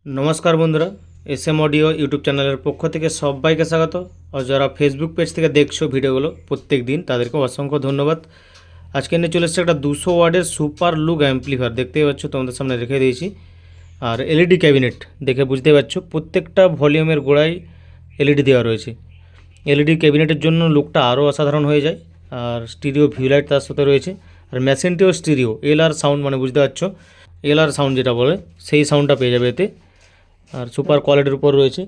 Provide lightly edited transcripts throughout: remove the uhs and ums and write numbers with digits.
নমস্কার বন্ধুরা, SM audio YouTube চ্যানেলের পক্ষ থেকে সবাইকে স্বাগত। আর যারা ফেসবুক পেজ থেকে দেখছো ভিডিওগুলো প্রত্যেক দিন, তাদেরকে অসংখ্য ধন্যবাদ। আজকে নিয়ে চলে এসেছে একটা 200 ওয়াটের সুপার লুক অ্যাম্পলিফায়ার। দেখতেই পাচ্ছ, তোমাদের সামনে রেখে দিয়েছি। আর এলইডি ক্যাবিনেট দেখে বুঝতে পারছো, প্রত্যেকটা ভলিউমের গোড়ায় এলইডি দেওয়া রয়েছে। এলইডি ক্যাবিনেটের জন্য লুকটা আরও অসাধারণ হয়ে যায়। আর স্টিরিও ভিউ লাইট তার সাথে রয়েছে। আর মেশিনটিও স্টিরিও এলআর সাউন্ড, মানে বুঝতে পারছো এলআর সাউন্ড যেটা বলে সেই সাউন্ডটা পেয়ে যাবে এতে। আর সুপার কোয়ালিটির উপর রয়েছে।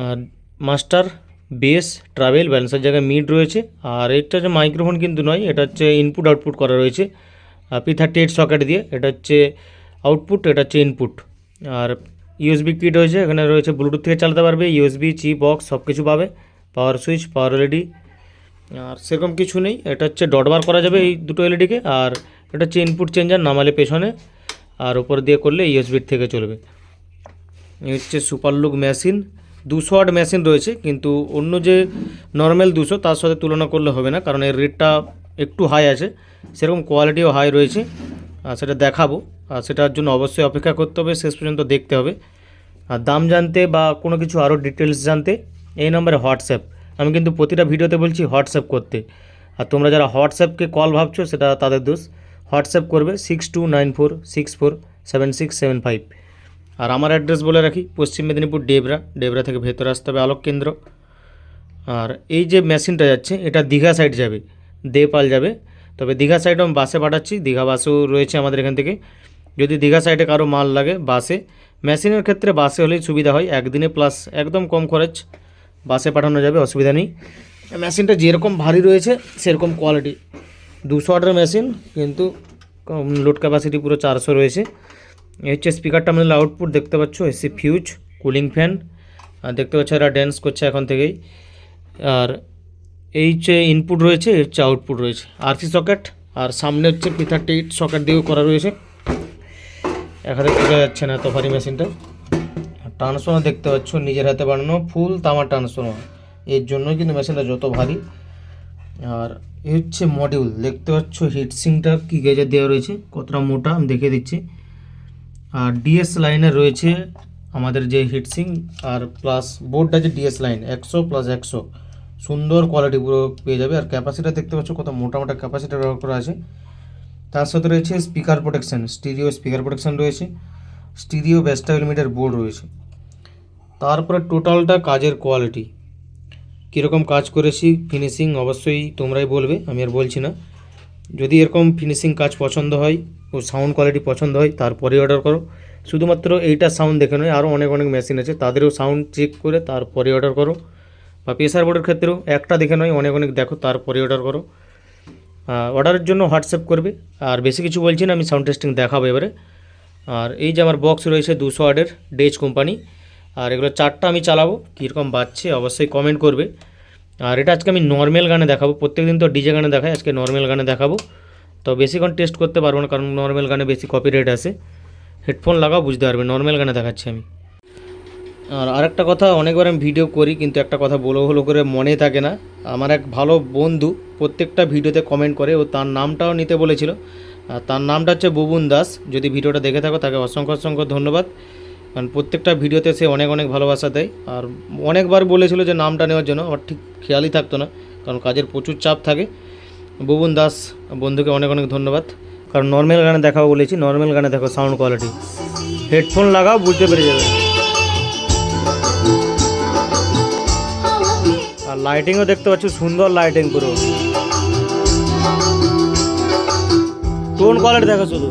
আর মাস্টার, বেস, ট্রাভেল, ব্যালেন্সের জায়গায় মিড রয়েছে। আর এটা যে মাইক্রোফোন কিন্তু নয়, এটা হচ্ছে ইনপুট আউটপুট করা রয়েছে P38 সকেট দিয়ে। এটা হচ্ছে আউটপুট, এটা হচ্ছে ইনপুট। আর ইউএসবি কিট রয়েছে, এখানে রয়েছে ব্লুটুথ থেকে চালাতে পারবে, ইউএসবি, চিপ, বক্স সব কিছু পাবে, পাওয়ার সুইচ, পাওয়ার এলইডি। আর সেরকম কিছু নেই। এটা হচ্ছে ডট বার করা যাবে এই দুটো এলইডিকে। আর এটা হচ্ছে ইনপুট চেঞ্জার, নামালে পেছনে, আর উপর দিয়ে করলে ইউএসবির থেকে চলবে। এই হচ্ছে super look machine. 200 watt machine রয়েছে, কিন্তু অন্য যে নর্মাল 200 তার সাথে তুলনা করলে হবে না, কারণ এর রেটটা একটু হাই আছে। সেরকম কোয়ালিটিও হাই রয়েছে, আর সেটা দেখাবো। আর সেটার জন্য অবশ্যই অপেক্ষা করতে হবে, শেষ পর্যন্ত দেখতে হবে। আর দাম জানতে বা কোনো কিছু আরও ডিটেলস জানতে এই নম্বরে হোয়াটসঅ্যাপ। আমি কিন্তু প্রতিটা ভিডিওতে বলছি হোয়াটসঅ্যাপ করতে। আর তোমরা যারা হোয়াটসঅ্যাপকে কল ভাবছো, সেটা তাদের দোষ। হোয়াটসঅ্যাপ করবে 6294647675। আর আমার অ্যাড্রেস বলে রাখি, পশ্চিম মেদিনীপুর ডেবরা থেকে ভেতরে আসতে হবে আলোক কেন্দ্র। আর এই যে মেশিনটা যাচ্ছে, এটা দীঘা সাইড যাবে, দেপাল যাবে। তবে দীঘা সাইডে আমি বাসে পাঠাচ্ছি, দীঘা বাসও রয়েছে আমাদের এখান থেকে। যদি দীঘা সাইডে কারো মাল লাগে বাসে, মেশিনের ক্ষেত্রে বাসে হলেই সুবিধা হয়, একদিনে প্লাস একদম কম খরচ, বাসে পাঠানো যাবে, অসুবিধা নেই। মেশিনটা যেরকম ভারী রয়েছে সেরকম কোয়ালিটি। 200 ওয়াটের মেশিন, কিন্তু লোড ক্যাপাসিটি পুরো 400 রয়েছে। এই হচ্ছে স্পিকার টার্মিনাল আউটপুট, দেখতে পাচ্ছ এসি ফিউজ, কুলিং ফ্যান। আর দেখতে পাচ্ছ এরা ড্যান্স করছে এখন থেকেই। আর এই হচ্ছে ইনপুট রয়েছে, এর হচ্ছে আউটপুট রয়েছে, আরসি সকেট। আর সামনে হচ্ছে P38 সকেট দিয়েও করা রয়েছে। এখানে বোঝা যাচ্ছে না এত ভারী মেশিনটা। ট্রান্সফর্মার দেখতে পাচ্ছ, নিজের হাতে বানানো ফুল তামার ট্রান্সফর্মার, এর জন্যই কিন্তু মেশিনটা যত ভারী। আর এই হচ্ছে মডিউল, দেখতে পাচ্ছ হিটসিংটা কী গেজে দেওয়া রয়েছে, কতটা মোটা আমি দেখিয়ে দিচ্ছি। আর ডিএস লাইনে রয়েছে আমাদের যে হিটসিং, আর প্লাস বোর্ডটা যে ডিএস লাইন 100+100, সুন্দর কোয়ালিটি পুরো পেয়ে যাবে। আর ক্যাপাসিটা দেখতে পাচ্ছ কত মোটা মোটা ক্যাপাসিটার ব্যবহার করা আছে। তার সাথে রয়েছে speaker protection, stereo speaker protection রয়েছে, স্টিরিও ভেস্টাবিলিমিটার বোর্ড রয়েছে। তারপরে টোটালটা কাজের কোয়ালিটি কীরকম কাজ করেছি, ফিনিশিং অবশ্যই তোমরাই বলবে, আমি আর বলছি না। যদি এরকম ফিনিশিং কাজ পছন্দ হয় ও সাউন্ড কোয়ালিটি পছন্দ হয়, তারপরে অর্ডার করো। শুধুমাত্র এইটা সাউন্ড দেখে নয়, আরও অনেক অনেক মেশিন আছে, তাদেরও সাউন্ড চেক করে তারপরে অর্ডার করো। বা প্রেসার বোর্ডের ক্ষেত্রেও একটা দেখে নয়, অনেক অনেক দেখো, তারপরে অর্ডার করো। অর্ডারের জন্য হোয়াটসঅ্যাপ করবে। আর বেশি কিছু বলছি না, আমি সাউন্ড টেস্টিং দেখাবো এবারে। আর এই যে আমার বক্স রয়েছে 200 ওয়াটের ডেজ কোম্পানি। আর এগুলো 4টা আমি চালাবো, কীরকম বাজছে অবশ্যই কমেন্ট করবে। আর এটা আজকে আমি নর্মাল গানে দেখাবো, প্রত্যেকদিন তো ডিজে গানে দেখাই, আজকে নর্মাল গানে দেখাবো। তো বেশিক্ষণ টেস্ট করতে পারবো না, কারণ নর্মাল গানে বেশি কপিরাইট আসে। হেডফোন লাগাও, বুঝতে পারবে, নর্মাল গানে দেখাচ্ছি আমি। আর আরেকটা কথা, অনেকবার আমি ভিডিও করি, কিন্তু একটা কথা বলো করে মনে থাকে না। আমার এক ভালো বন্ধু প্রত্যেকটা ভিডিওতে কমেন্ট করে, ও তার নামটাও নিতে বলেছিল। আর তার নামটা হচ্ছে বুবুন দাস। যদি ভিডিওটা দেখে থাকো, তাকে অসংখ্য অসংখ্য ধন্যবাদ, কারণ প্রত্যেকটা ভিডিওতে সে অনেক অনেক ভালোবাসা দেয়। আর অনেকবার বলেছিল যে নামটা নেওয়ার জন্য, আমার ঠিক খেয়ালই থাকতো না, কারণ কাজের প্রচুর চাপ থাকে। বুবুন দাস বন্ধুকে অনেক অনেক ধন্যবাদ। কারণ নর্মাল গানে দেখাবো বলেছি, নর্মাল গানে দেখো সাউন্ড কোয়ালিটি, হেডফোন লাগাও বুঝতে পেরে যাবে। আর লাইটিংও দেখতে পাচ্ছ, সুন্দর লাইটিং পুরো। টোন কোয়ালিটি দেখো শুধু।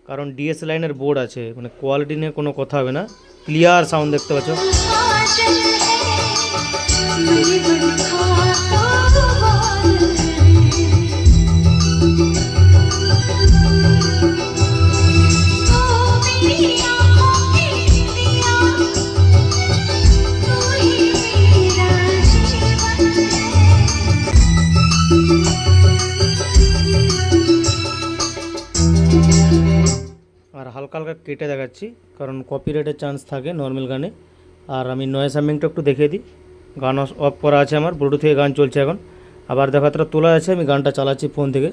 কারণ ডিএস লাইনের বোর্ড আছে, মানে কোয়ালিটি নিয়ে কোনো কথা হবে না, ক্লিয়ার সাউন্ড দেখতে পাচ্ছ। আর হালকা হালকা কেটে দেখাচ্ছি, কারণ কপিরাইটের চান্স থাকে নর্মাল গানে। আর আমি নয়েজ হ্যামিংটা একটু দেখিয়ে দিই। গান অফ করা আছে আমার, ব্লুটুথ থেকে গান চলছে এখন। আবার দেখো এতটা তোলা আছে, আমি গানটা চালাচ্ছি ফোন থেকে,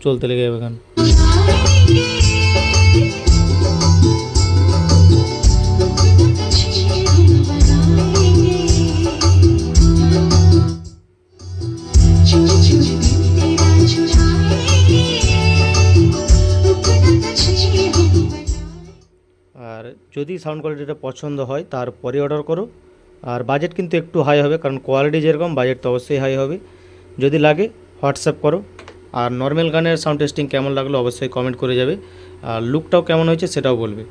চলতে লেগে যাবে গান। আর যদি সাউন্ড কোয়ালিটিটা পছন্দ হয় তারপরে অর্ডার করো। আর বাজেট কিন্তু একটু হাই হবে, কারণ কোয়ালিটি যেরকম বাজেট তো অবশ্যই হাই হবে। যদি লাগে হোয়াটসঅ্যাপ করো। আর নর্মাল গানের সাউন্ড টেস্টিং কেমন লাগলো অবশ্যই কমেন্ট করে যাবে, আর লুকটাও কেমন হয়েছে সেটাও বলবে।